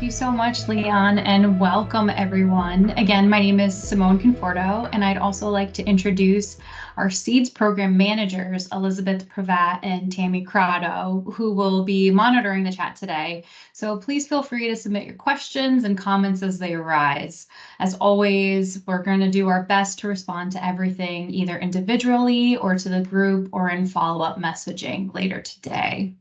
you so much, Leon, and welcome everyone. Again, my name is Simone Conforto, and I'd also like to introduce our Seeds program managers, Elizabeth Pravat and Tammy Crotto, who will be monitoring the chat today. So please feel free to submit your questions and comments as they arise. As always, we're going to do our best to respond to everything, either individually or to the group or in follow-up messaging later today.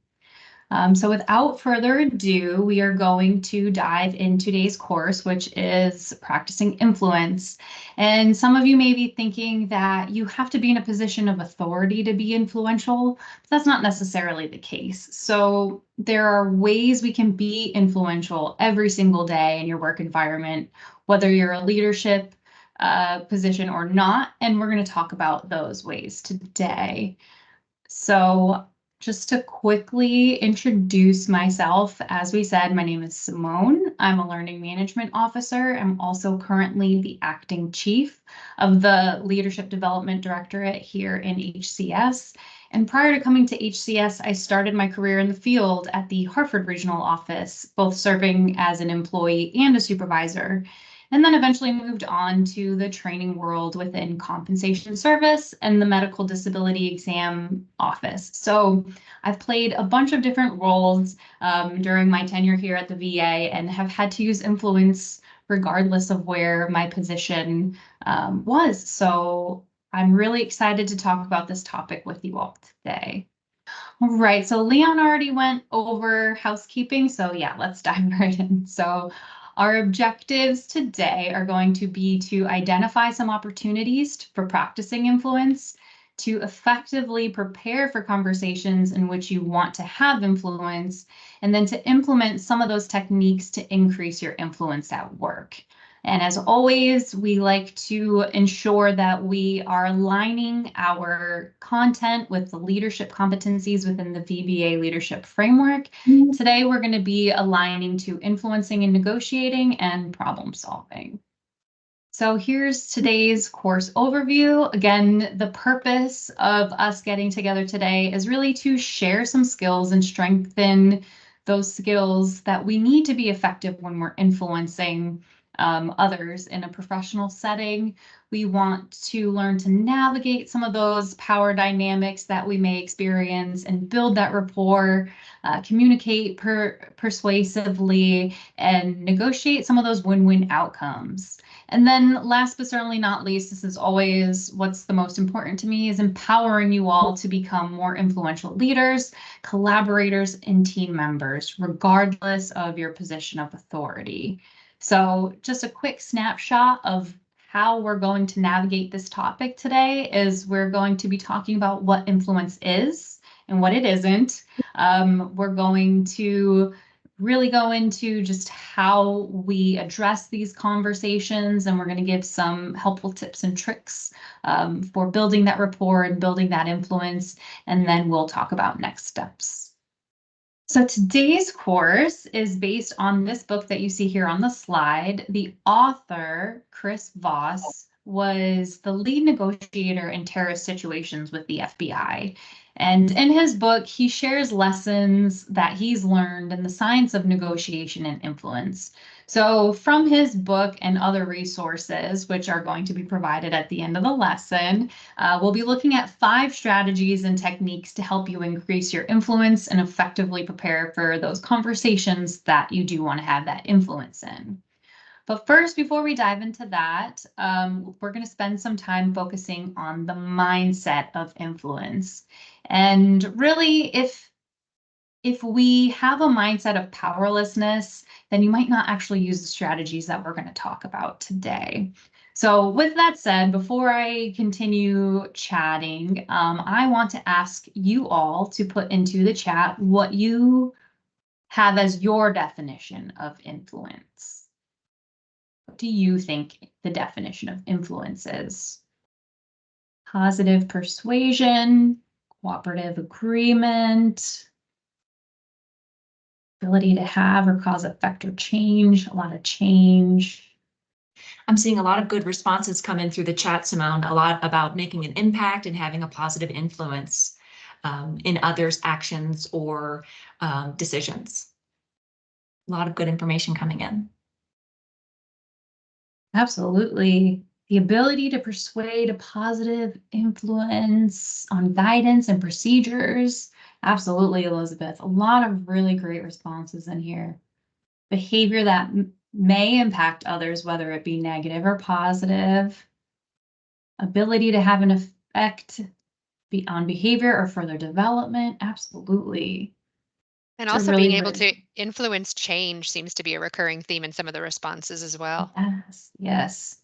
So without further ado, we are going to dive into today's course, which is practicing influence. And some of you may be thinking that you have to be in a position of authority to be influential, but that's not necessarily the case. So there are ways we can be influential every single day in your work environment, whether you're a leadership position or not. And we're going to talk about those ways today. So just to quickly introduce myself, as we said, my name is Simone. I'm a learning management officer. I'm also currently the acting chief of the Leadership Development Directorate here in HCS. And prior to coming to HCS, I started my career in the field at the Hartford Regional Office, both serving as an employee and a supervisor, and then eventually moved on to the training world within compensation service and the medical disability exam office. So I've played a bunch of different roles during my tenure here at the VA and have had to use influence regardless of where my position was. So I'm really excited to talk about this topic with you all today. All right, so Leon already went over housekeeping, so yeah, let's dive right in. So our objectives today are going to be to identify some opportunities for practicing influence, to effectively prepare for conversations in which you want to have influence, and then to implement some of those techniques to increase your influence at work. And as always, we like to ensure that we are aligning our content with the leadership competencies within the VBA leadership framework. Today, we're going to be aligning to influencing and negotiating and problem solving. So here's today's course overview. Again, the purpose of us getting together today is really to share some skills and strengthen those skills that we need to be effective when we're influencing others in a professional setting. We want to learn to navigate some of those power dynamics that we may experience and build that rapport, communicate persuasively, and negotiate some of those win-win outcomes. And then last but certainly not least, this is always what's the most important to me, is empowering you all to become more influential leaders, collaborators, and team members, regardless of your position of authority. So just a quick snapshot of how we're going to navigate this topic today is we're going to be talking about what influence is and what it isn't. We're going to really go into just how we address these conversations, and we're going to give some helpful tips and tricks for building that rapport and building that influence, and then we'll talk about next steps. So today's course is based on this book that you see here on the slide. The author, Chris Voss, was the lead negotiator in terrorist situations with the FBI. And in his book, he shares lessons that he's learned in the science of negotiation and influence. So from his book and other resources, which are going to be provided at the end of the lesson, we'll be looking at 5 strategies and techniques to help you increase your influence and effectively prepare for those conversations that you do want to have that influence in. But first, before we dive into that, we're going to spend some time focusing on the mindset of influence. And really, if we have a mindset of powerlessness, then you might not actually use the strategies that we're going to talk about today. So with that said, before I continue chatting, I want to ask you all to put into the chat what you have as your definition of influence. What do you think the definition of influence is? Positive persuasion, cooperative agreement, ability to have or cause effect or change, a lot of change. I'm seeing a lot of good responses come in through the chat, Simone, a lot about making an impact and having a positive influence in others' actions or decisions. A lot of good information coming in. Absolutely. The ability to persuade a positive influence on guidance and procedures. Absolutely, Elizabeth. A lot of really great responses in here. Behavior that may impact others, whether it be negative or positive. Ability to have an effect on behavior or further development. Absolutely. And It's a also being really, able really, to influence change seems to be a recurring theme in some of the responses as well. yes.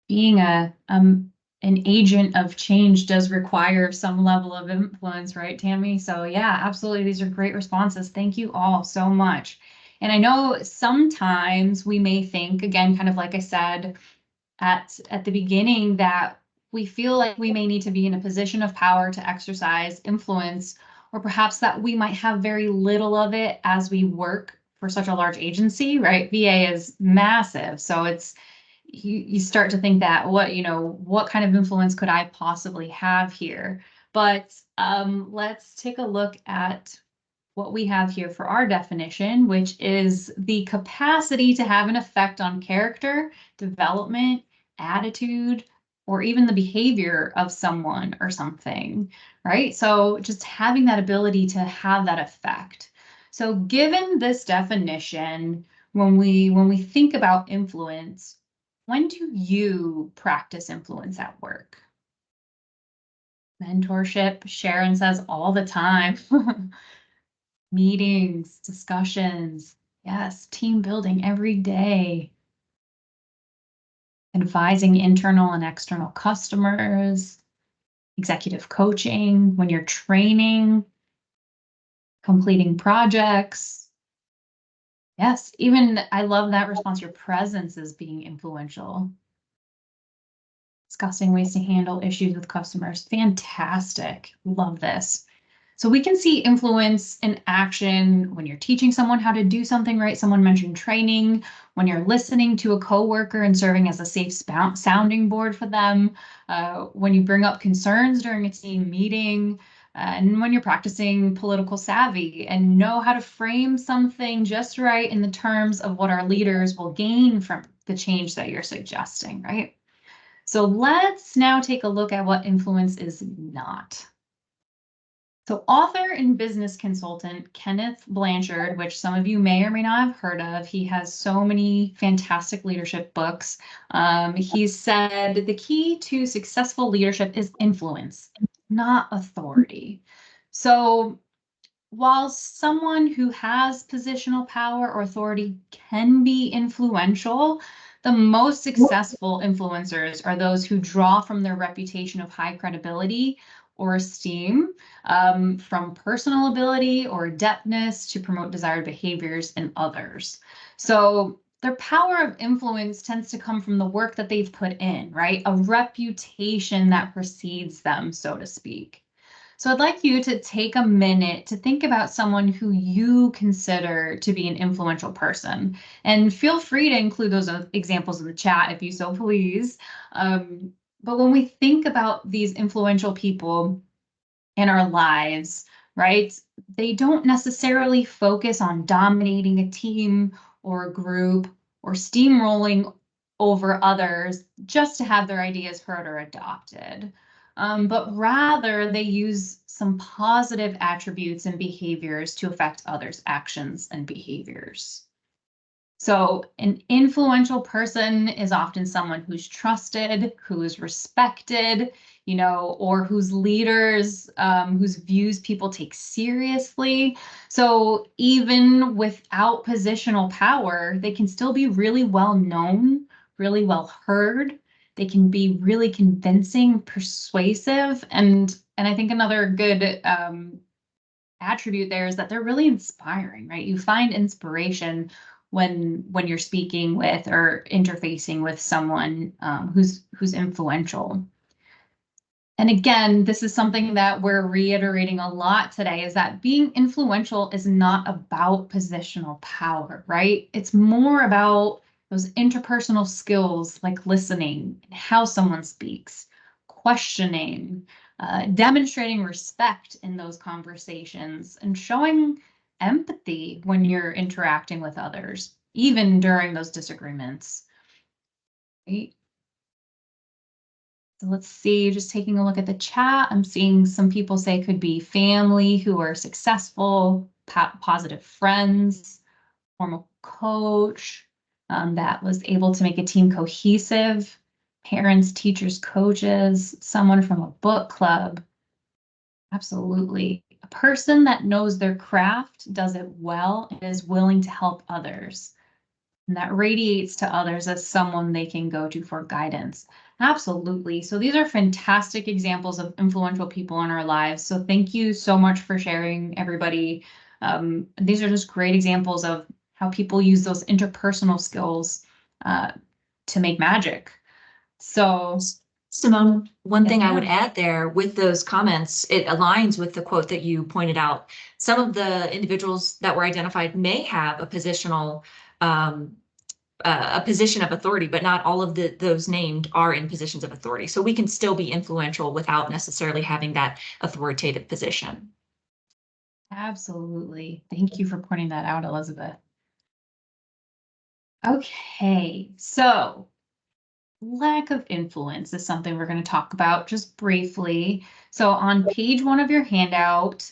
Being an agent of change does require some level of influence, right, Tammy? So yeah, absolutely. These are great responses. Thank you all so much. And I know sometimes we may think, again, kind of like I said at the beginning, that we feel like we may need to be in a position of power to exercise influence, or perhaps that we might have very little of it as we work for such a large agency, right? VA is massive. So it's you start to think that what kind of influence could I possibly have here? But let's take a look at what we have here for our definition, which is the capacity to have an effect on character, development, attitude, or even the behavior of someone or something, right? So just having that ability to have that effect. So given this definition, when we think about influence, when do you practice influence at work? Mentorship, Sharon says all the time. Meetings, discussions, yes, team building every day. Advising internal and external customers, executive coaching, when you're training, completing projects. Yes, even I love that response. Your presence is being influential. Discussing ways to handle issues with customers. Fantastic. Love this. So we can see influence in action when you're teaching someone how to do something right. Someone mentioned training, when you're listening to a coworker and serving as a safe sounding board for them, when you bring up concerns during a team meeting, and when you're practicing political savvy and know how to frame something just right in the terms of what our leaders will gain from the change that you're suggesting, right? So let's now take a look at what influence is not. So author and business consultant Kenneth Blanchard, which some of you may or may not have heard of, he has so many fantastic leadership books. He said the key to successful leadership is influence, not authority. So while someone who has positional power or authority can be influential, the most successful influencers are those who draw from their reputation of high credibility or esteem, from personal ability or adeptness to promote desired behaviors in others. So their power of influence tends to come from the work that they've put in, right? A reputation that precedes them, so to speak. So I'd like you to take a minute to think about someone who you consider to be an influential person, and feel free to include those examples in the chat if you so please. But when we think about these influential people in our lives, right, they don't necessarily focus on dominating a team or a group or steamrolling over others just to have their ideas heard or adopted. But rather they use some positive attributes and behaviors to affect others' actions and behaviors. So an influential person is often someone who's trusted, who is respected, or whose leaders, whose views people take seriously. So even without positional power, they can still be really well known, really well heard. They can be really convincing, persuasive, and I think another good attribute there is that they're really inspiring, right? You find inspiration when you're speaking with or interfacing with someone who's influential. And again, this is something that we're reiterating a lot today, is that being influential is not about positional power, right? It's more about those interpersonal skills like listening, how someone speaks, questioning, demonstrating respect in those conversations, and showing empathy when you're interacting with others, even during those disagreements. Right? So let's see, just taking a look at the chat, I'm seeing some people say could be family who are successful, positive friends, formal coach that was able to make a team cohesive, parents, teachers, coaches, someone from a book club. Absolutely. A person that knows their craft, does it well, and is willing to help others. And that radiates to others as someone they can go to for guidance. Absolutely. So these are fantastic examples of influential people in our lives. So thank you so much for sharing, everybody. These are just great examples of how people use those interpersonal skills to make magic. So Simone, one thing I would yeah. add there with those comments, it aligns with the quote that you pointed out. Some of the individuals that were identified may have a positional a position of authority, but not all of those named are in positions of authority. So we can still be influential without necessarily having that authoritative position. Absolutely. Thank you for pointing that out, Elizabeth. Okay, so lack of influence is something we're going to talk about just briefly. So on page 1 of your handout,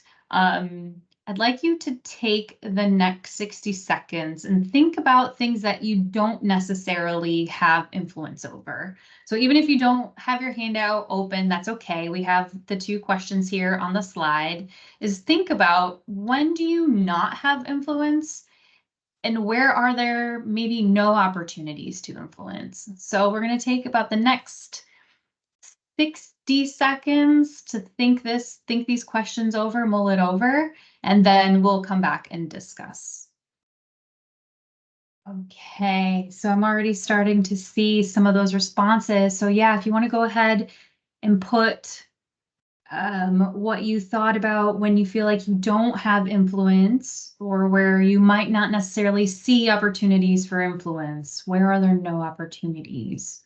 I'd like you to take the next 60 seconds and think about things that you don't necessarily have influence over. So even if you don't have your handout open, that's okay. We have the 2 questions here on the slide. Is think about, when do you not have influence? And where are there maybe no opportunities to influence? So we're going to take about the next 60 seconds to think these questions over, mull it over, and then we'll come back and discuss. Okay, so I'm already starting to see some of those responses. So yeah, if you want to go ahead and put what you thought about when you feel like you don't have influence, or where you might not necessarily see opportunities for influence. Where are there no opportunities?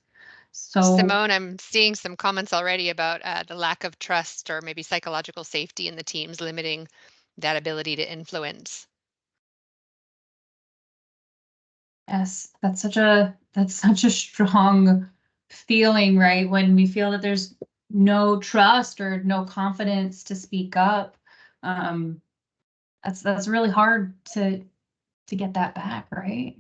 So Simone, I'm seeing some comments already about the lack of trust or maybe psychological safety in the teams, limiting that ability to influence. yes, that's such a strong feeling, right? When we feel that there's no trust or no confidence to speak up. That's really hard to get that back, right?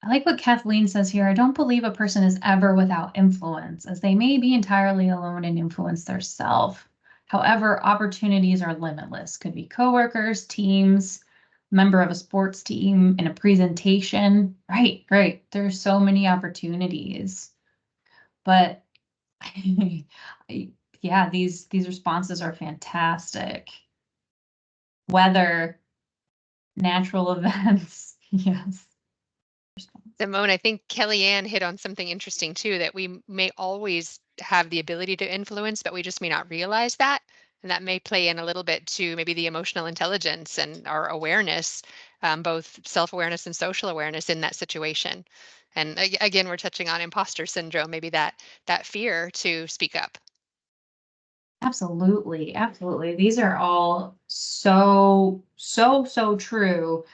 I like what Kathleen says here. I don't believe a person is ever without influence, as they may be entirely alone and influence their self. However, opportunities are limitless. Could be coworkers, teams, member of a sports team, in a presentation. Right. There's so many opportunities. But yeah, these responses are fantastic. Weather, natural events, yes. Simone, I think Kellyanne hit on something interesting too, that we may always have the ability to influence, but we just may not realize that. And that may play in a little bit to maybe the emotional intelligence and our awareness, both self-awareness and social awareness in that situation. And again, we're touching on imposter syndrome, maybe that fear to speak up. Absolutely. These are all so true.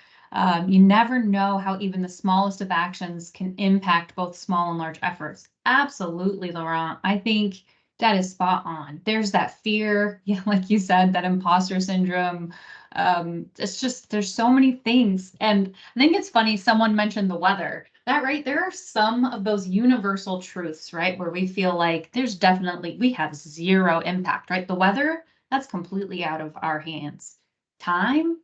You never know how even the smallest of actions can impact both small and large efforts. Absolutely, Laurent. I think that is spot on. There's that fear, yeah, like you said, that imposter syndrome. It's just, there's so many things. And I think it's funny, someone mentioned the weather. That right, there are some of those universal truths, right, where we feel like we have zero impact, right? The weather, that's completely out of our hands. Time,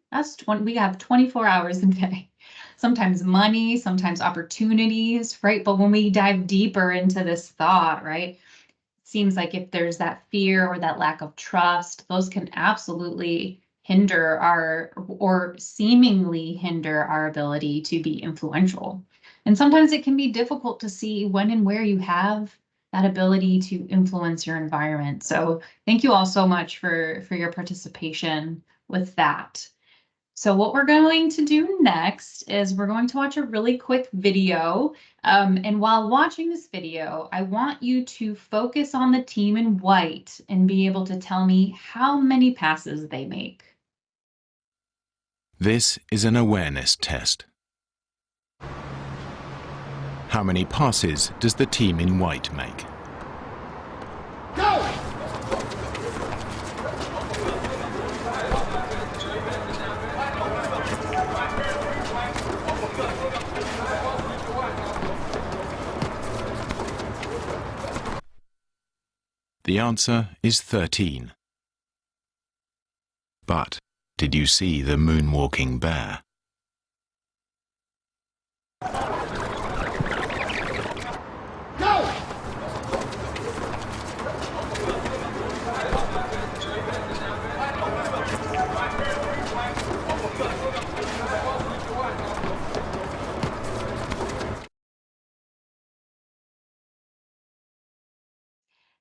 we have 24 hours a day. Sometimes money, sometimes opportunities, right? But when we dive deeper into this thought, right, seems like if there's that fear or that lack of trust, those can absolutely hinder or seemingly hinder our ability to be influential. And sometimes it can be difficult to see when and where you have that ability to influence your environment. So thank you all so much for your participation with that. So what we're going to do next is we're going to watch a really quick video. And while watching this video, I want you to focus on the team in white and be able to tell me how many passes they make. This is an awareness test. How many passes does the team in white make? Go! The answer is 13. But did you see the moonwalking bear? Go!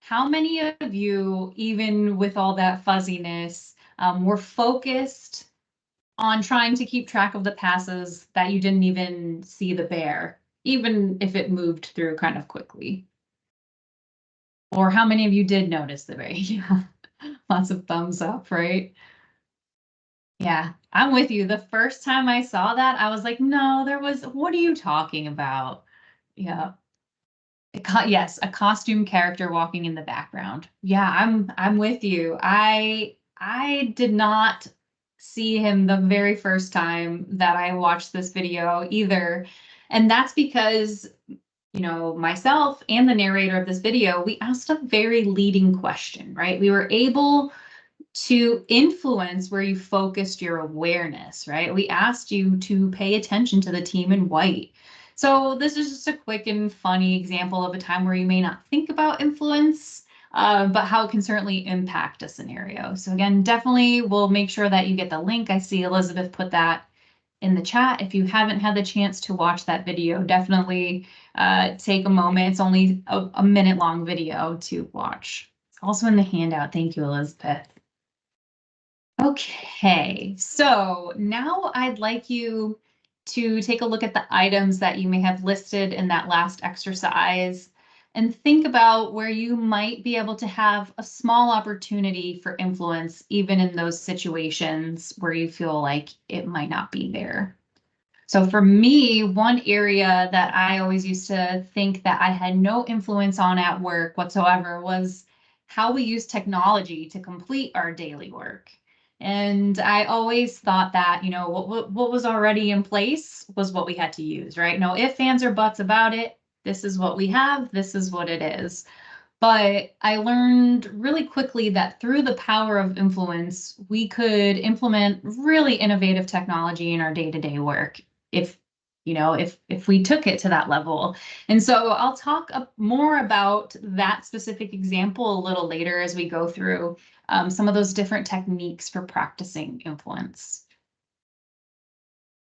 How many of you, even with all that fuzziness, were focused on trying to keep track of the passes that you didn't even see the bear, even if it moved through kind of quickly? Or how many of you did notice the bear? Yeah, lots of thumbs up, right? Yeah, I'm with you. The first time I saw that, I was like, no, what are you talking about? Yeah. Yes, a costume character walking in the background. Yeah, I'm with you. I did not see him the very first time that I watched this video either. And that's because, myself and the narrator of this video, we asked a very leading question, right? We were able to influence where you focused your awareness, right? We asked you to pay attention to the team in white. So this is just a quick and funny example of a time where you may not think about influence, but how it can certainly impact a scenario. So again, definitely we'll make sure that you get the link. I see Elizabeth put that in the chat. If you haven't had the chance to watch that video, definitely take a moment. It's only a minute long video to watch. It's also in the handout. Thank you, Elizabeth. Okay, so now I'd like you to take a look at the items that you may have listed in that last exercise and think about where you might be able to have a small opportunity for influence, even in those situations where you feel like it might not be there. So for me, one area that I always used to think that I had no influence on at work whatsoever was how we use technology to complete our daily work. And I always thought that, what was already in place was what we had to use, right? No ifs, ands, or buts about it. This is what we have. This is what it is. But I learned really quickly that through the power of influence, we could implement really innovative technology in our day-to-day work if we took it to that level. And so I'll talk more about that specific example a little later as we go through some of those different techniques for practicing influence.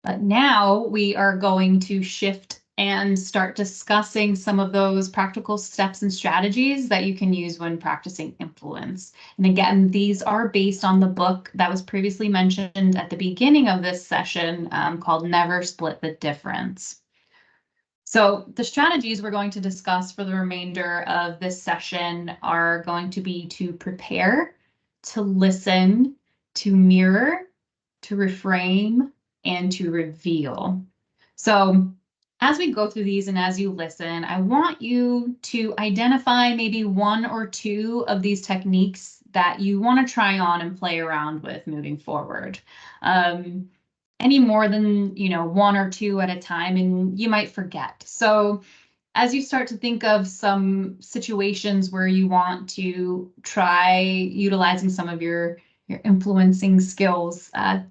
But now we are going to shift and start discussing some of those practical steps and strategies that you can use when practicing influence. And again, these are based on the book that was previously mentioned at the beginning of this session called Never Split the Difference. So the strategies we're going to discuss for the remainder of this session are going to be to prepare, to listen, to mirror, to reframe, and to reveal. So as we go through these and as you listen, I want you to identify maybe one or two of these techniques that you want to try on and play around with moving forward. Any more than, one or two at a time, and you might forget. So as you start to think of some situations where you want to try utilizing some of your influencing skills,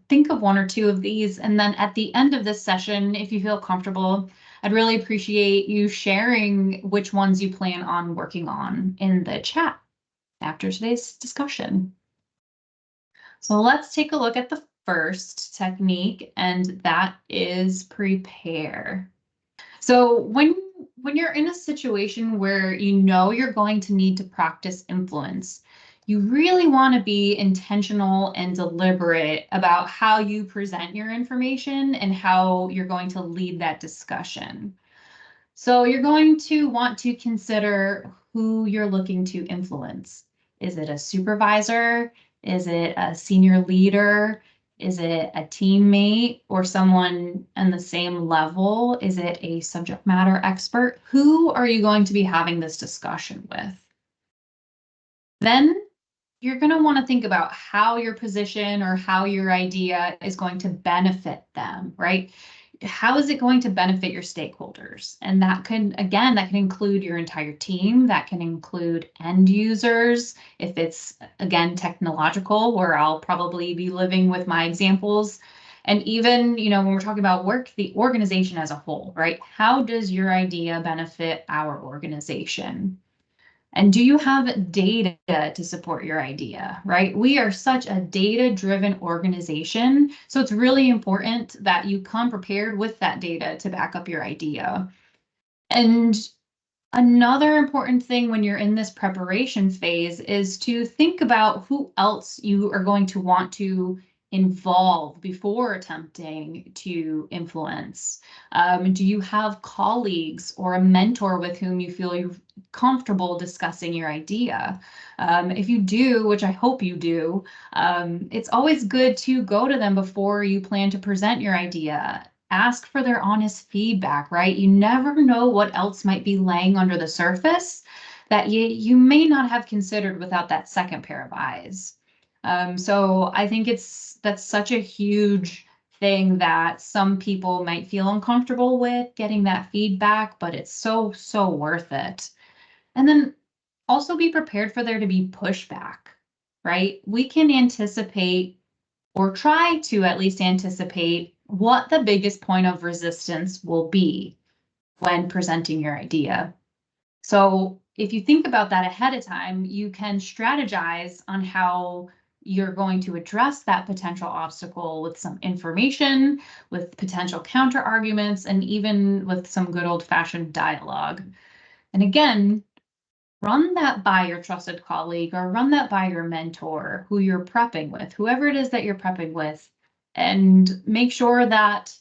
think of one or two of these. And then at the end of this session, if you feel comfortable, I'd really appreciate you sharing which ones you plan on working on in the chat after today's discussion. So let's take a look at the first technique, and that is prepare. So when you're in a situation where you're going to need to practice influence, you really want to be intentional and deliberate about how you present your information and how you're going to lead that discussion. So you're going to want to consider who you're looking to influence. Is it a supervisor? Is it a senior leader? Is it a teammate or someone on the same level? Is it a subject matter expert? Who are you going to be having this discussion with? Then you're going to want to think about how your position or how your idea is going to benefit them, right? How is it going to benefit your stakeholders? And that can, again, that can include your entire team. That can include end users. If it's, again, technological, where I'll probably be living with my examples. And even, when we're talking about work, the organization as a whole, right? How does your idea benefit our organization? And do you have data to support your idea, right? We are such a data-driven organization, so it's really important that you come prepared with that data to back up your idea. And another important thing when you're in this preparation phase is to think about who else you are going to want to involve before attempting to influence. Do you have colleagues or a mentor with whom you feel you're comfortable discussing your idea? If you do, which I hope you do, it's always good to go to them before you plan to present your idea. Ask for their honest feedback, right? You never know what else might be laying under the surface that you may not have considered without that second pair of eyes. So I think that's such a huge thing that some people might feel uncomfortable with getting that feedback, but it's so, so worth it. And then also be prepared for there to be pushback, right? We can anticipate or try to at least anticipate what the biggest point of resistance will be when presenting your idea. So if you think about that ahead of time, you can strategize on how you're going to address that potential obstacle with some information, with potential counter arguments, and even with some good old-fashioned dialogue. And again, run that by your trusted colleague or run that by your mentor who you're prepping with, whoever it is that you're prepping with, and make sure that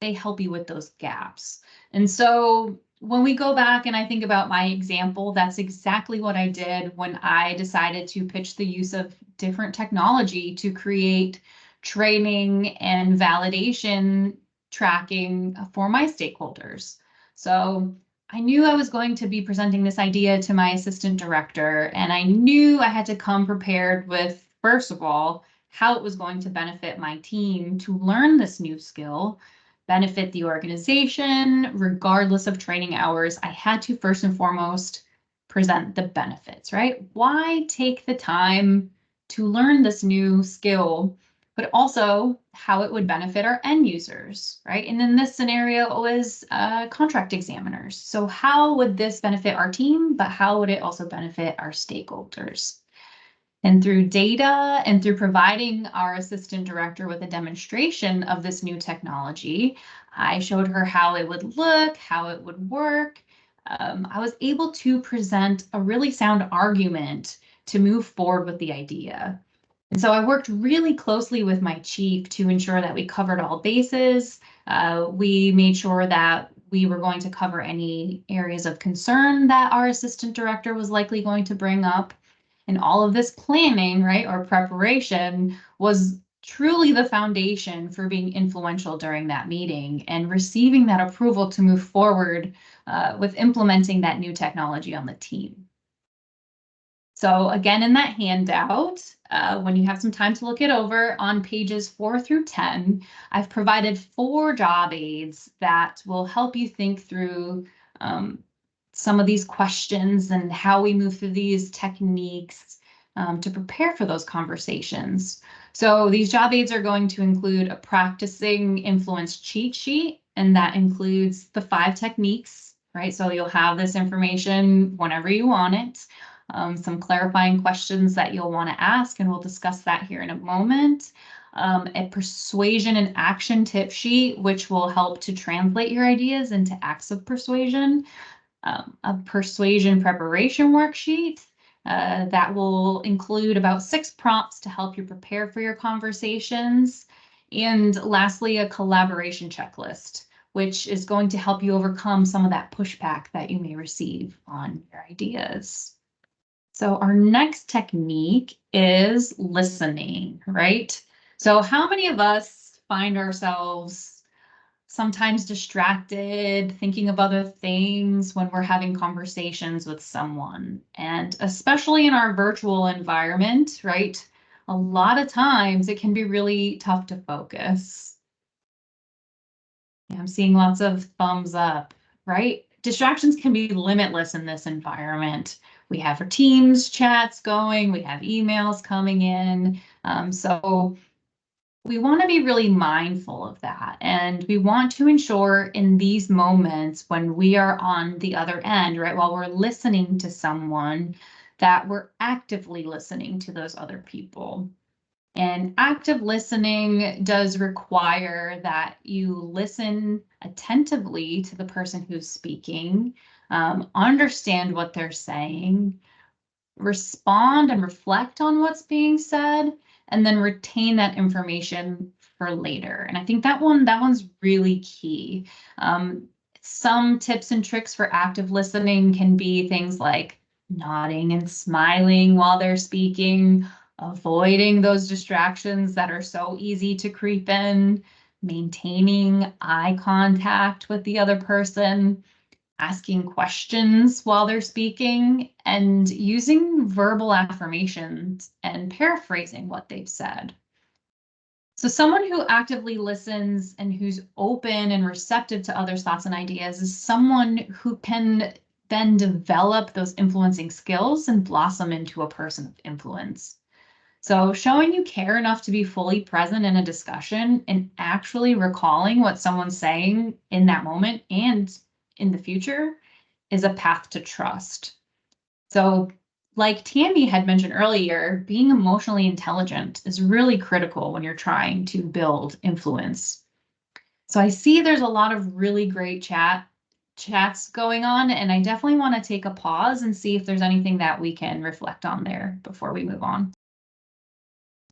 they help you with those gaps. And so when we go back and I think about my example, that's exactly what I did when I decided to pitch the use of different technology to create training and validation tracking for my stakeholders. So I knew I was going to be presenting this idea to my assistant director, and I knew I had to come prepared with, first of all, how it was going to benefit my team to learn this new skill, benefit the organization, regardless of training hours. I had to first and foremost present the benefits, right? Why take the time to learn this new skill, but also how it would benefit our end users, right? And in this scenario, it was contract examiners. So how would this benefit our team, but how would it also benefit our stakeholders? And through data and through providing our assistant director with a demonstration of this new technology, I showed her how it would look, how it would work. I was able to present a really sound argument to move forward with the idea. And so I worked really closely with my chief to ensure that we covered all bases. We made sure that we were going to cover any areas of concern that our assistant director was likely going to bring up. And all of this planning, right, or preparation was truly the foundation for being influential during that meeting and receiving that approval to move forward with implementing that new technology on the team. So again, in that handout, when you have some time to look it over, on pages 4 through 10, I've provided 4 job aids that will help you think through some of these questions and how we move through these techniques to prepare for those conversations. So these job aids are going to include a practicing influence cheat sheet, and that includes the 5 techniques, right? So you'll have this information whenever you want it. Some clarifying questions that you'll want to ask, and we'll discuss that here in a moment. A persuasion and action tip sheet, which will help to translate your ideas into acts of persuasion. A persuasion preparation worksheet that will include about 6 prompts to help you prepare for your conversations. And lastly, a collaboration checklist, which is going to help you overcome some of that pushback that you may receive on your ideas. So our next technique is listening, right? So how many of us find ourselves sometimes distracted, thinking of other things when we're having conversations with someone? And especially in our virtual environment, right? A lot of times it can be really tough to focus. Yeah, I'm seeing lots of thumbs up, right? Distractions can be limitless in this environment. We have our Teams chats going, we have emails coming in. So we want to be really mindful of that. And we want to ensure in these moments when we are on the other end, right, while we're listening to someone, that we're actively listening to those other people. And active listening does require that you listen attentively to the person who's speaking, understand what they're saying, respond and reflect on what's being said, and then retain that information for later. And I think that one's really key. Some tips and tricks for active listening can be things like nodding and smiling while they're speaking, avoiding those distractions that are so easy to creep in, maintaining eye contact with the other person, asking questions while they're speaking, and using verbal affirmations and paraphrasing what they've said. So someone who actively listens and who's open and receptive to others' thoughts and ideas is someone who can then develop those influencing skills and blossom into a person of influence. So showing you care enough to be fully present in a discussion and actually recalling what someone's saying in that moment and in the future is a path to trust. So like Tammy had mentioned earlier, being emotionally intelligent is really critical when you're trying to build influence. So I see there's a lot of really great chats going on, and I definitely want to take a pause and see if there's anything that we can reflect on there before we move on.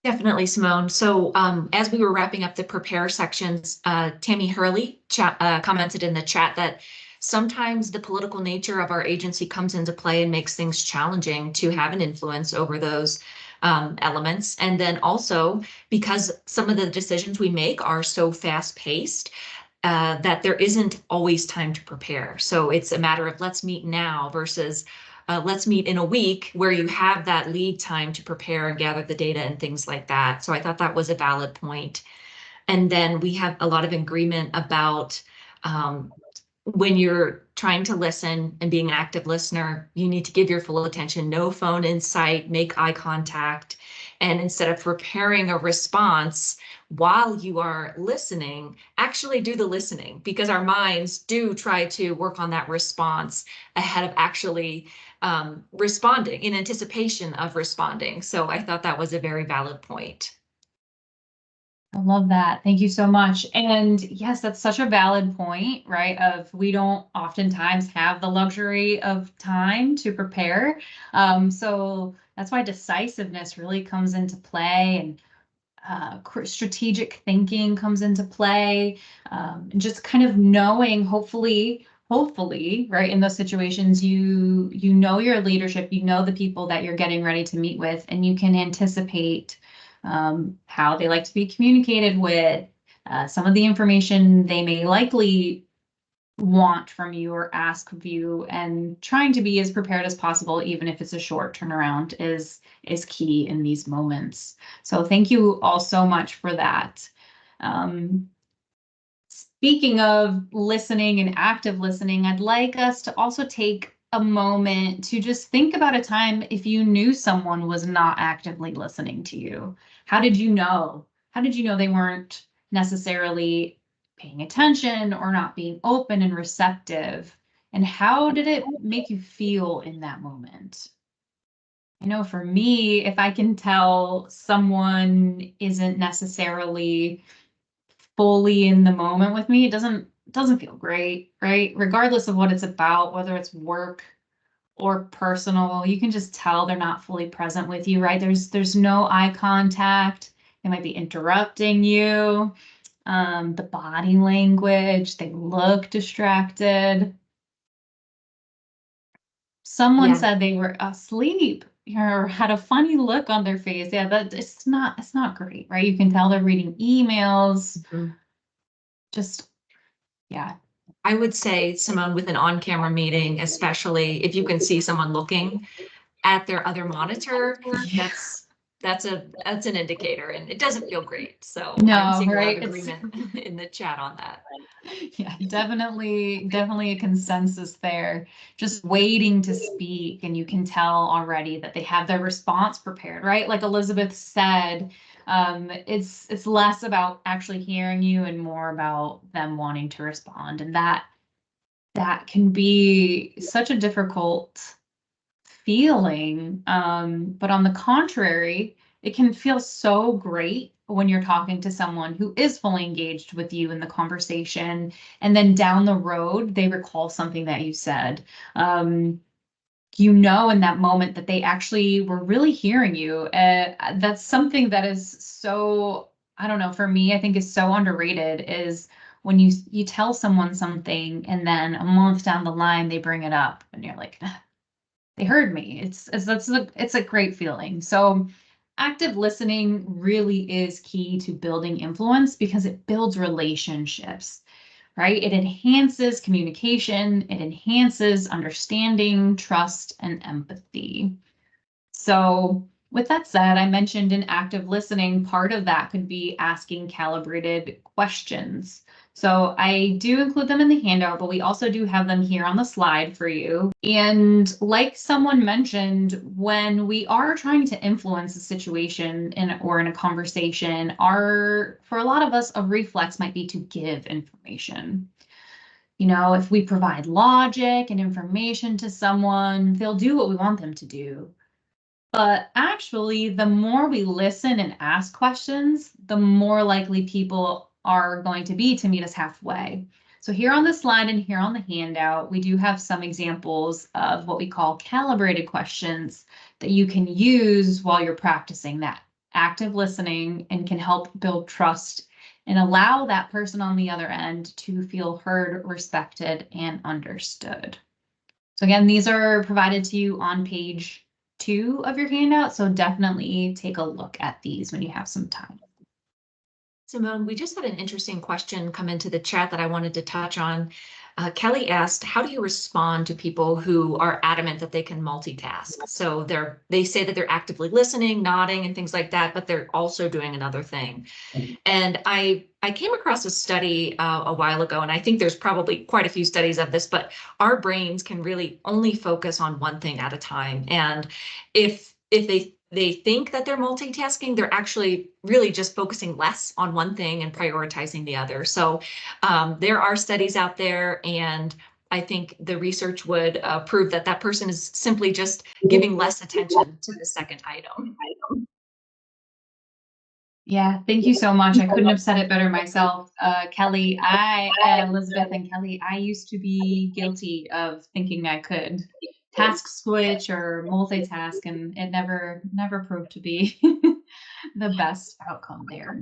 Definitely, Simone. So as we were wrapping up the prepare sections, Tammy Hurley commented in the chat that sometimes the political nature of our agency comes into play and makes things challenging to have an influence over those elements. And then also because some of the decisions we make are so fast paced, that there isn't always time to prepare. So it's a matter of let's meet now versus let's meet in a week, where you have that lead time to prepare and gather the data and things like that. So I thought that was a valid point. And then we have a lot of agreement about when you're trying to listen and being an active listener, you need to give your full attention, no phone in sight, make eye contact. And instead of preparing a response while you are listening, actually do the listening, because our minds do try to work on that response ahead of actually responding, in anticipation of responding. So I thought that was a very valid point. I love that. Thank you so much. And yes, that's such a valid point, right? Of we don't oftentimes have the luxury of time to prepare. So that's why decisiveness really comes into play, and strategic thinking comes into play, and just kind of knowing, hopefully, right, in those situations, you know your leadership, you know the people that you're getting ready to meet with, and you can anticipate how they like to be communicated with, some of the information they may likely want from you or ask of you, and trying to be as prepared as possible, even if it's a short turnaround, is key in these moments. So thank you all so much for that. Speaking of listening and active listening, I'd like us to also take a moment to just think about a time if you knew someone was not actively listening to you. How did you know? How did you know they weren't necessarily paying attention or not being open and receptive? And how did it make you feel in that moment? I know for me, if I can tell someone isn't necessarily fully in the moment with me, it doesn't feel great, right? Regardless of what it's about, whether it's work or personal, you can just tell they're not fully present with you, right? There's no eye contact. They might be interrupting you. The body language, they look distracted. Someone Yeah. said they were asleep. or had a funny look on their face. Yeah, that it's not great, right? You can tell they're reading emails. Just, yeah. I would say, Simone, with an on-camera meeting, especially if you can see someone looking at their other monitor, Yeah. that's an indicator, and it doesn't feel great. So No, I'm seeing a lot right? of agreement in the chat on that. Yeah, definitely a consensus there. Just waiting to speak, and you can tell already that they have their response prepared, right? Like Elizabeth said, it's less about actually hearing you and more about them wanting to respond, and that can be such a difficult feeling. But on the contrary, it can feel so great when you're talking to someone who is fully engaged with you in the conversation, and then down the road, they recall something that you said. You know, in that moment that they actually were really hearing you. That's something that is so, I don't know, for me, I think is so underrated is when you tell someone something and then a month down the line, they bring it up and you're like, they heard me. It's a great feeling. So active listening really is key to building influence because it builds relationships, right? It enhances communication, it enhances understanding, trust, and empathy. So with that said, I mentioned in active listening, part of that could be asking calibrated questions. So I do include them in the handout, but we also do have them here on the slide for you. And like someone mentioned, when we are trying to influence a situation or in a conversation, for a lot of us, a reflex might be to give information. You know, if we provide logic and information to someone, they'll do what we want them to do. But actually, the more we listen and ask questions, the more likely people are going to be to meet us halfway. So here on the slide and here on the handout, we do have some examples of what we call calibrated questions that you can use while you're practicing that active listening and can help build trust and allow that person on the other end to feel heard, respected, and understood. So again, these are provided to you on page 2 of your handout, so definitely take a look at these when you have some time. Simone, we just had an interesting question come into the chat that I wanted to touch on. Kelly asked, how do you respond to people who are adamant that they can multitask? So they say that they're actively listening, nodding, and things like that, but they're also doing another thing. And I came across a study a while ago, and I think there's probably quite a few studies of this, but our brains can really only focus on one thing at a time. And if they think that they're multitasking, they're actually really just focusing less on one thing and prioritizing the other. So there are studies out there, and I think the research would prove that that person is simply just giving less attention to the second item. Yeah, thank you so much. I couldn't have said it better myself. Kelly, Elizabeth and Kelly, I used to be guilty of thinking I could task switch or multitask, and it never proved to be the best outcome there.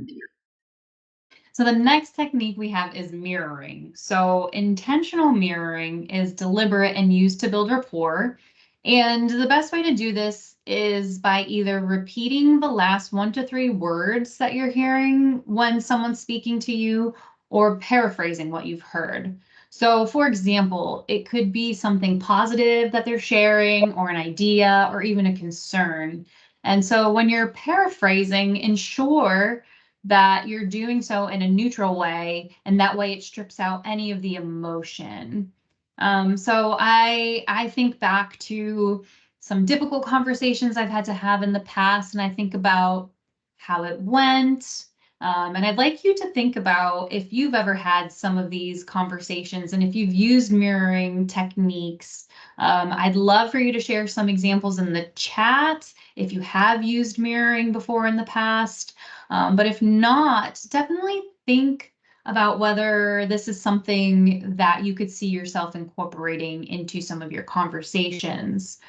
So the next technique we have is mirroring. So intentional mirroring is deliberate and used to build rapport. And the best way to do this is by either repeating the last 1 to 3 words that you're hearing when someone's speaking to you, or paraphrasing what you've heard. So for example, it could be something positive that they're sharing, or an idea, or even a concern. And so when you're paraphrasing, ensure that you're doing so in a neutral way, and that way it strips out any of the emotion. So I think back to some difficult conversations I've had to have in the past, and I think about how it went. And I'd like you to think about if you've ever had some of these conversations and if you've used mirroring techniques. I'd love for you to share some examples in the chat if you have used mirroring before in the past. But if not, definitely think about whether this is something that you could see yourself incorporating into some of your conversations.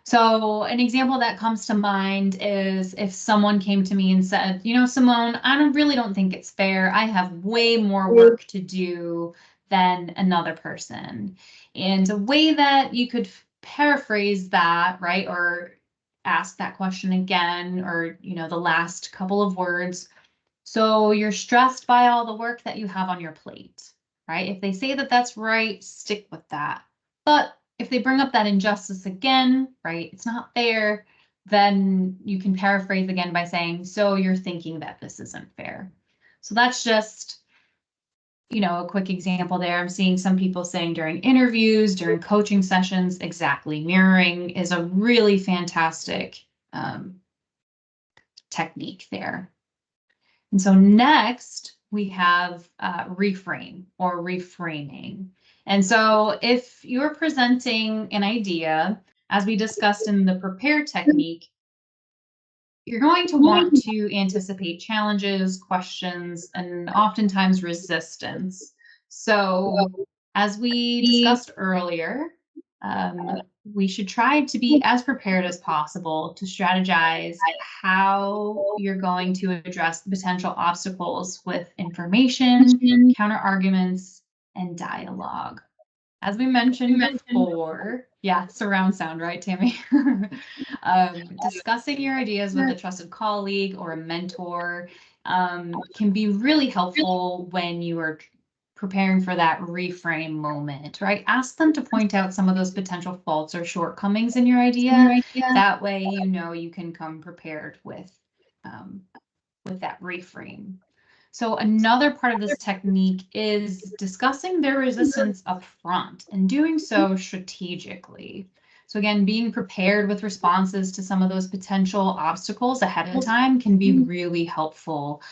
So an example that comes to mind is if someone came to me and said, you know, Simone, really don't think it's fair. I have way more work to do than another person. And a way that you could paraphrase that, right, or ask that question again, or, the last couple of words. So you're stressed by all the work that you have on your plate, right? If they say that that's right, stick with that. But if they bring up that injustice again, right, it's not fair, then you can paraphrase again by saying, so you're thinking that this isn't fair. So that's just, a quick example there. I'm seeing some people saying during interviews, during coaching sessions, exactly. Mirroring is a really fantastic technique there. And so next we have reframe or reframing. And so if you're presenting an idea, as we discussed in the prepare technique, you're going to want to anticipate challenges, questions, and oftentimes resistance. So as we discussed earlier, we should try to be as prepared as possible to strategize how you're going to address the potential obstacles with information, counter arguments, and dialogue. As we mentioned before, yeah, surround sound, right, Tammy? Discussing your ideas with a trusted colleague or a mentor can be really helpful when you are preparing for that reframe moment, right? Ask them to point out some of those potential faults or shortcomings in your idea. That way, you can come prepared with that reframe. So another part of this technique is discussing their resistance up front and doing so strategically. So again, being prepared with responses to some of those potential obstacles ahead of time can be really helpful.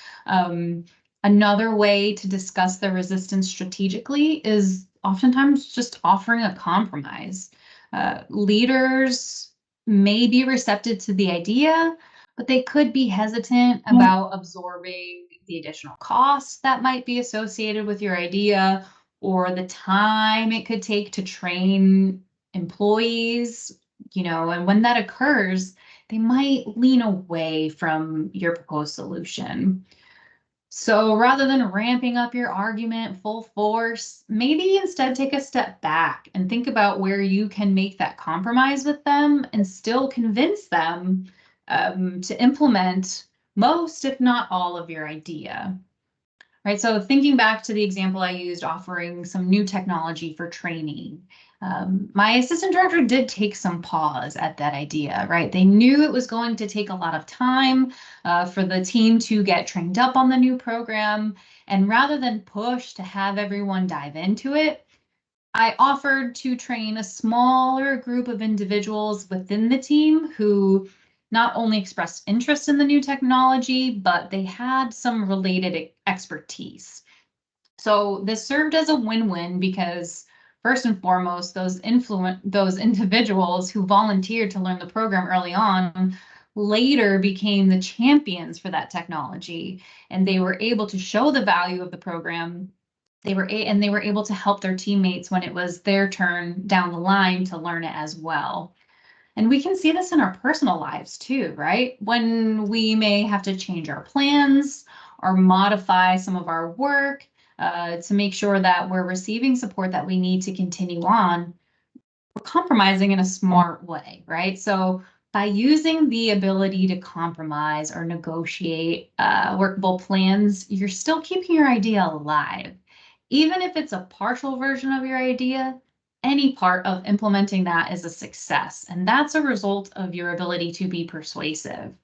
Another way to discuss their resistance strategically is oftentimes just offering a compromise. Leaders may be receptive to the idea, but they could be hesitant about absorbing the additional costs that might be associated with your idea or the time it could take to train employees, and when that occurs, they might lean away from your proposed solution. So rather than ramping up your argument full force, maybe instead take a step back and think about where you can make that compromise with them and still convince them to implement most, if not all, of your idea. Right, so thinking back to the example I used, offering some new technology for training, my assistant director did take some pause at that idea, right? They knew it was going to take a lot of time for the team to get trained up on the new program. And rather than push to have everyone dive into it, I offered to train a smaller group of individuals within the team who not only expressed interest in the new technology, but they had some related expertise. So this served as a win-win because first and foremost, those individuals who volunteered to learn the program early on later became the champions for that technology, and they were able to show the value of the program. They were able to help their teammates when it was their turn down the line to learn it as well. And we can see this in our personal lives too, right? When we may have to change our plans or modify some of our work to make sure that we're receiving support that we need to continue on, we're compromising in a smart way, right? So by using the ability to compromise or negotiate workable plans, you're still keeping your idea alive. Even if it's a partial version of your idea, any part of implementing that is a success. And that's a result of your ability to be persuasive.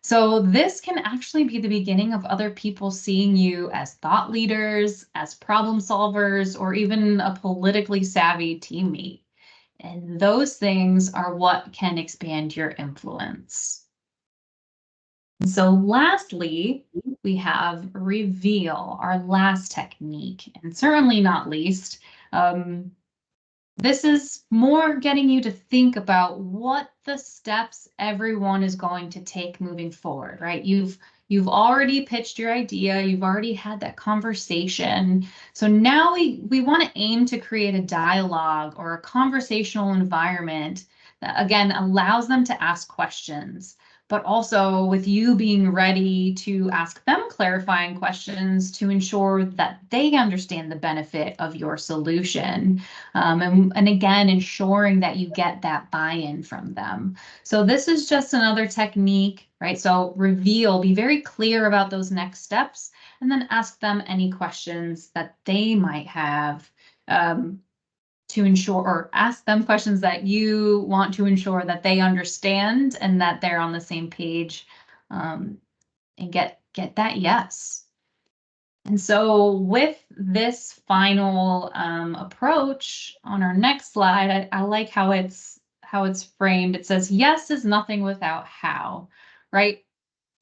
So this can actually be the beginning of other people seeing you as thought leaders, as problem solvers, or even a politically savvy teammate. And those things are what can expand your influence. So lastly, we have reveal, our last technique, and certainly not least. This is more getting you to think about what the steps everyone is going to take moving forward, right? You've already pitched your idea, you've already had that conversation. So now we want to aim to create a dialogue or a conversational environment that, again, allows them to ask questions, but also with you being ready to ask them clarifying questions to ensure that they understand the benefit of your solution. And again, ensuring that you get that buy-in from them. So this is just another technique, right? So reveal, be very clear about those next steps, and then ask them any questions that they might have, to ensure, or ask them questions that you want to ensure that they understand and that they're on the same page, and get that yes. And so with this final approach on our next slide, I like how it's framed. It says, yes is nothing without how, right?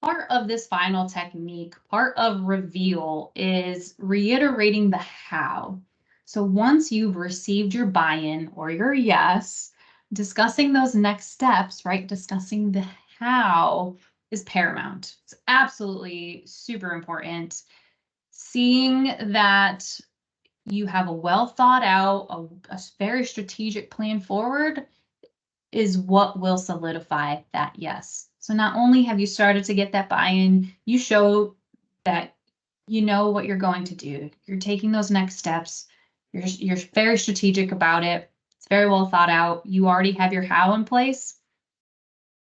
Part of this final technique, part of reveal, is reiterating the how. So once you've received your buy-in or your yes, discussing those next steps, right? Discussing the how is paramount. It's absolutely super important. Seeing that you have a well thought out, a very strategic plan forward is what will solidify that yes. So not only have you started to get that buy-in, you show that you know what you're going to do. You're taking those next steps. You're very strategic about it. It's very well thought out. You already have your how in place.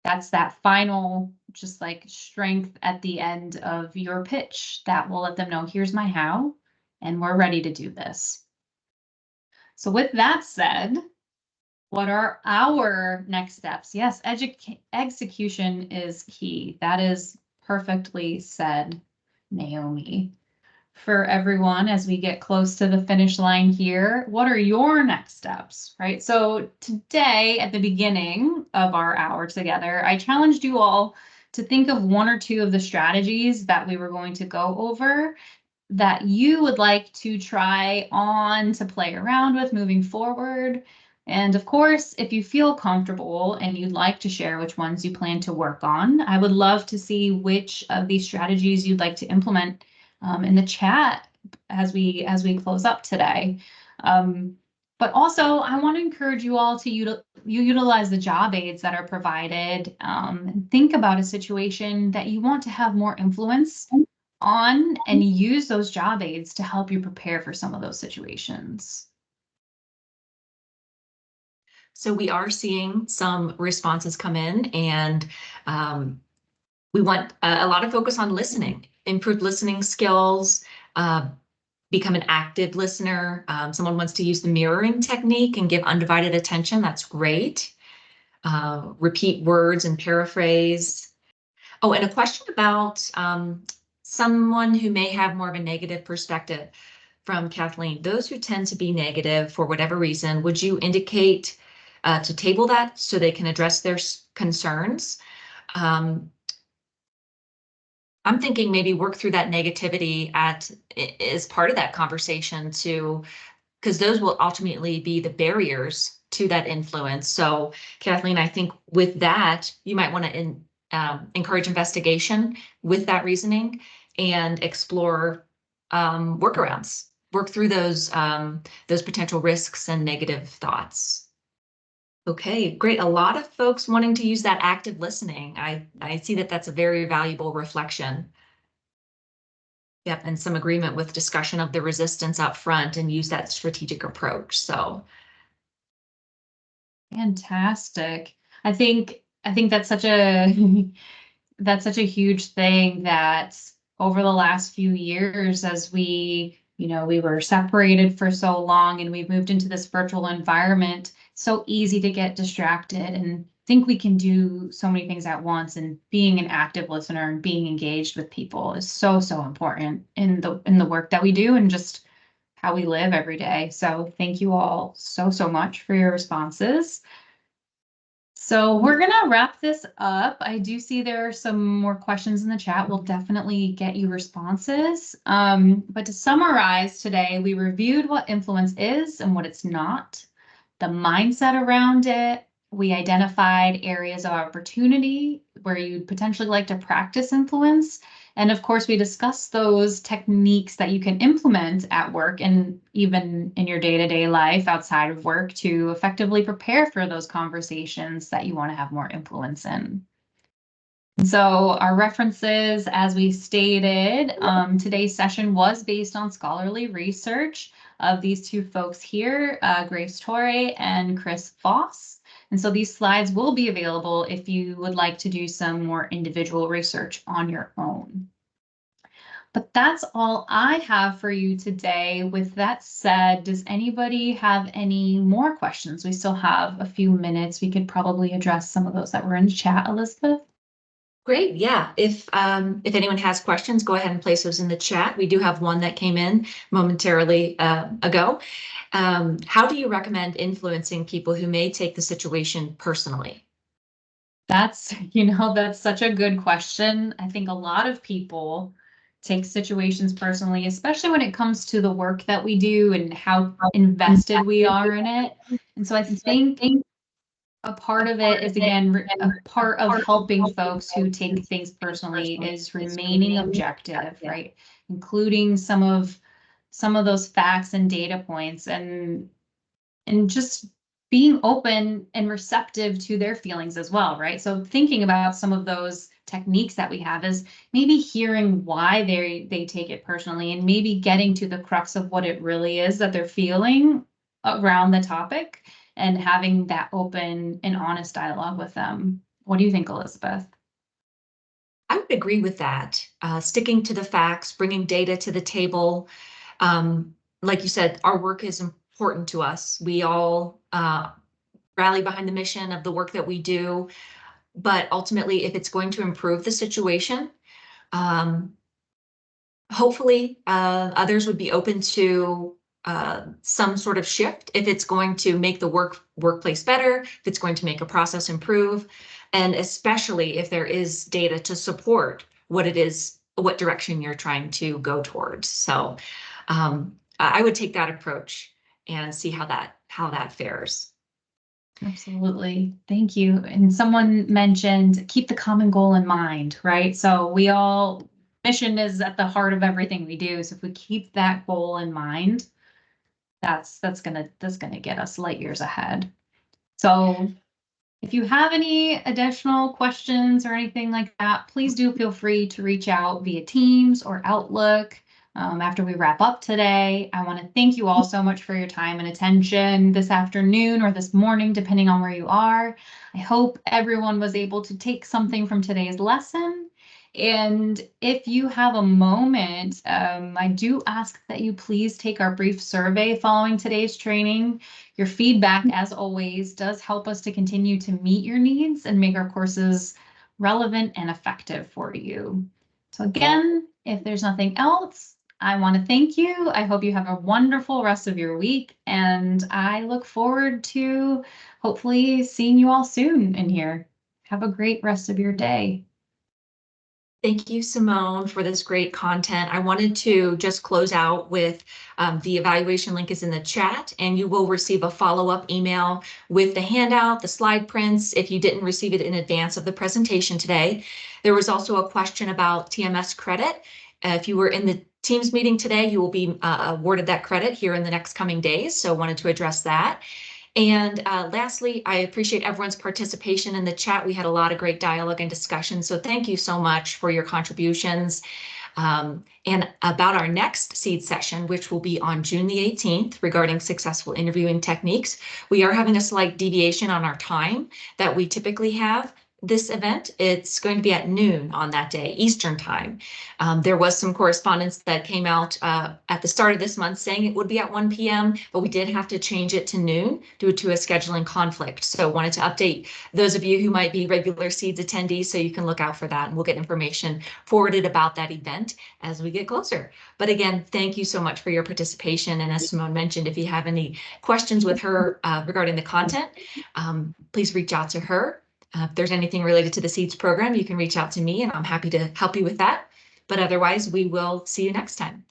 That's that final, just like strength at the end of your pitch that will let them know, here's my how, and we're ready to do this. So with that said, what are our next steps? Yes, execution is key. That is perfectly said, Naomi. For everyone, as we get close to the finish line here, what are your next steps, right? So today, at the beginning of our hour together, I challenged you all to think of one or two of the strategies that we were going to go over that you would like to try on to play around with moving forward. And of course, if you feel comfortable and you'd like to share which ones you plan to work on, I would love to see which of these strategies you'd like to implement in the chat as we close up today. But also, I want to encourage you all to utilize the job aids that are provided. And think about a situation that you want to have more influence on, and use those job aids to help you prepare for some of those situations. So we are seeing some responses come in, and we want a lot of focus on listening, improved listening skills, become an active listener. Someone wants to use the mirroring technique and give undivided attention. That's great. Repeat words and paraphrase. Oh, and a question about someone who may have more of a negative perspective from Kathleen. Those who tend to be negative for whatever reason, would you indicate to table that so they can address their concerns? I'm thinking maybe work through that negativity as part of that conversation too, because those will ultimately be the barriers to that influence. So Kathleen, I think with that, you might want to encourage investigation with that reasoning and explore workarounds, work through those potential risks and negative thoughts. Okay, great. A lot of folks wanting to use that active listening. I see that that's a very valuable reflection. Yep, and some agreement with discussion of the resistance up front and use that strategic approach. So fantastic. I think that's such a that's such a huge thing that over the last few years, as we were separated for so long and we've moved into this virtual environment, so easy to get distracted and think we can do so many things at once. And being an active listener and being engaged with people is so important in the work that we do and just how we live every day. So thank you all so much for your responses. So we're gonna wrap this up. I do see there are some more questions in the chat. We'll definitely get you responses. But to summarize today, we reviewed what influence is and what it's not, the mindset around it. We identified areas of opportunity where you'd potentially like to practice influence. And of course, we discussed those techniques that you can implement at work and even in your day-to-day life outside of work to effectively prepare for those conversations that you want to have more influence in. So our references, as we stated, today's session was based on scholarly research of these two folks here, Grace Torre and Chris Foss. And so these slides will be available if you would like to do some more individual research on your own. But that's all I have for you today. With that said, does anybody have any more questions? We still have a few minutes. We could probably address some of those that were in chat, Elizabeth. Great, yeah. If anyone has questions, go ahead and place those in the chat. We do have one that came in momentarily ago. How do you recommend influencing people who may take the situation personally? That's such a good question. I think a lot of people take situations personally, especially when it comes to the work that we do and how invested we are in it. And so I think a part of it is, again, a part of helping folks who take things personally is remaining objective, right? Including some of those facts and data points and just being open and receptive to their feelings as well, right? So thinking about some of those techniques that we have is maybe hearing why they take it personally and maybe getting to the crux of what it really is that they're feeling around the topic and having that open and honest dialogue with them. What do you think, Elizabeth? I would agree with that. Sticking to the facts, bringing data to the table. Like you said, our work is important to us. We all rally behind the mission of the work that we do. But ultimately, if it's going to improve the situation, hopefully others would be open to some sort of shift if it's going to make the workplace better, if it's going to make a process improve, and especially if there is data to support what it is, what direction you're trying to go towards. So I would take that approach and see how that fares. Absolutely. Thank you. And someone mentioned keep the common goal in mind, right? So mission is at the heart of everything we do. So if we keep that goal in mind, that's gonna get us light years ahead. So if you have any additional questions or anything like that, please do feel free to reach out via Teams or Outlook. After we wrap up today, I want to thank you all so much for your time and attention this afternoon or this morning, depending on where you are. I hope everyone was able to take something from today's lesson. And if you have a moment, I do ask that you please take our brief survey following today's training. Your feedback, as always, does help us to continue to meet your needs and make our courses relevant and effective for you. So again, if there's nothing else, I want to thank you. I hope you have a wonderful rest of your week, and I look forward to hopefully seeing you all soon in here. Have a great rest of your day. Thank you, Simone, for this great content. I wanted to just close out with the evaluation link is in the chat, and you will receive a follow-up email with the handout, the slide prints, if you didn't receive it in advance of the presentation today. There was also a question about TMS credit. If you were in the Teams meeting today, you will be awarded that credit here in the next coming days, so wanted to address that. And lastly, I appreciate everyone's participation in the chat. We had a lot of great dialogue and discussion, so thank you so much for your contributions. And about our next seed session, which will be on June the 18th, regarding successful interviewing techniques, we are having a slight deviation on our time that we typically have. This event, it's going to be at noon on that day, Eastern time. There was some correspondence that came out at the start of this month saying it would be at 1 p.m., but we did have to change it to noon due to a scheduling conflict. So wanted to update those of you who might be regular Seeds attendees so you can look out for that, and we'll get information forwarded about that event as we get closer. But again, thank you so much for your participation. And as Simone mentioned, if you have any questions with her regarding the content, please reach out to her. If there's anything related to the Seeds program, you can reach out to me and I'm happy to help you with that. But otherwise, we will see you next time.